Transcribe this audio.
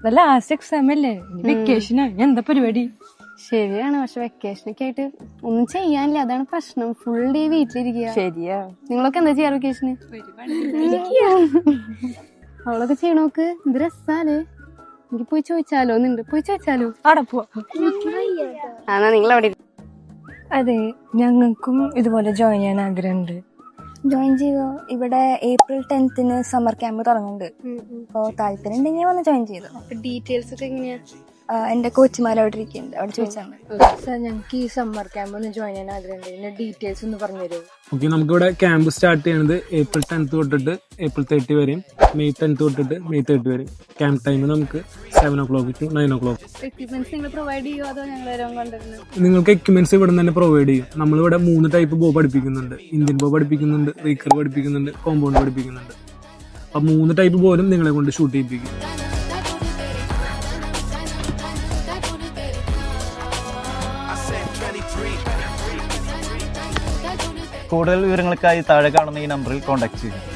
Last exam അല്ലേ, വെക്കേഷനാ, എന്താ പരിപാടി? ശരിയാണ്, പക്ഷെ വെക്കേഷനൊക്കെ ആയിട്ട് ഒന്നും ചെയ്യാനില്ല, അതാണ് പ്രശ്നം. ഫുൾ ഡേ വീട്ടിലിരിക്കുക. ശരിയാ. നിങ്ങളൊക്കെ എന്താ ചെയ്യാറ് വെക്കേഷന്? അവളൊക്കെ ചെയ്യണോക്ക് എന്ത് രസാലേ. എനിക്ക് പോയി ചോദിച്ചാലോ, പോയി ചോദിച്ചാലോ? അവിടെ പോവാ. ആണോ, നിങ്ങൾ അവിടെ അതെ, ഞങ്ങൾക്കും ഇതുപോലെ ജോയിൻ ചെയ്യാൻ ആഗ്രഹമുണ്ട്. ജോയിൻ ചെയ്തോ? ഇവിടെ April 10th സമ്മർ ക്യാമ്പ് തുടങ്ങുന്നുണ്ട്. അപ്പോൾ താല്പര്യം ഉണ്ടെങ്കിൽ വന്ന് ജോയിൻ ചെയ്തോ. ഡീറ്റെയിൽസ് ഒക്കെ എങ്ങനെയാ? എന്റെ കോച്ചുമാർ അവിടെ ഇരിക്കുന്നുണ്ട്, അവിടെ ചോദിച്ചാൽ മതി. സാർ, ഞങ്ങൾക്ക് ഈ സമ്മർ ക്യാമ്പ് ഒന്ന് ജോയിൻ ചെയ്യാൻ ആഗ്രഹമുണ്ട്. ഇതിന്റെ ഡീറ്റെയിൽസ് ഒന്ന് പറഞ്ഞു തരുമോ? ഓക്കെ, നമുക്കിവിടെ ക്യാമ്പ് സ്റ്റാർട്ട് ചെയ്യുന്നത് April 10th തൊട്ടിട്ട് April 30 വരെയും, May 10th തൊട്ടിട്ട് May 30 വരെയും. ക്യാമ്പ് ടൈം നമുക്ക് 7 o'clock to 9 o'clock. എക്യുപ്മെന്റ്സ് നിങ്ങൾ പ്രൊവൈഡ് ചെയ്യുമോ അതോ ഞങ്ങൾ വരാൻ കൊണ്ടുവരുന്നത്? നിങ്ങൾക്ക് എക്യുപ്മെന്റ്സ് ഇവിടെ നിന്ന് തന്നെ പ്രൊവൈഡ് ചെയ്യും. നമ്മളിവിടെ 3 ടൈപ്പ് ബോ പഠിപ്പിക്കുന്നുണ്ട്. ഇന്ത്യൻ ബോ പഠിപ്പിക്കുന്നുണ്ട്, റീക്കർ പഠിപ്പിക്കുന്നുണ്ട്, കോമ്പൗണ്ട് പഠിപ്പിക്കുന്നുണ്ട്. അപ്പം 3 ടൈപ്പ് പോലും നിങ്ങളെ കൊണ്ട് ഷൂട്ട് ചെയ്യിപ്പിക്കും. കൂടുതൽ വിവരങ്ങൾക്കായി താഴെ കാണുന്ന ഈ നമ്പറിൽ കോൺടാക്ട് ചെയ്യുക.